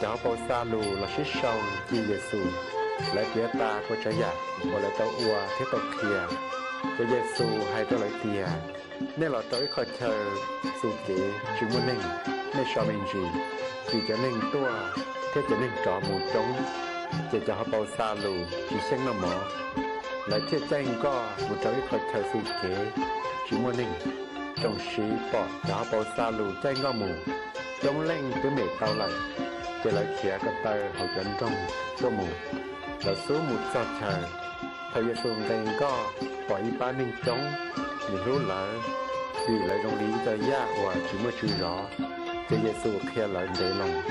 cháu bao xa lù là xích sông chi Giêsu lại phía ta có trái giả và lại tàu ua thế tàu kia cho Giêsu hay cho lại tia nên là tới khỏi chờ su kế chỉ muốn ninh nên cho mình gì vì cho ninh tua thế cho ninh trọ mù trống chỉ cho họ bao xa lù chỉ xem nó mỏ lại thiết tranh có một tới khỏi chờ su kế chỉ muốn ninh trong sĩ bỏ cho họ bao xa lù tranh có mù trong lên tới mẹ tao lại chỉ lại khía cái tay họ chân trong số mù là số một cho chờ thời gian xuân đen có bỏ y ba ninh trống mìnhรู้lại vì lại trong lý cho ya và chỉ mới chưa rõ cho Giêsu kia lại để lòng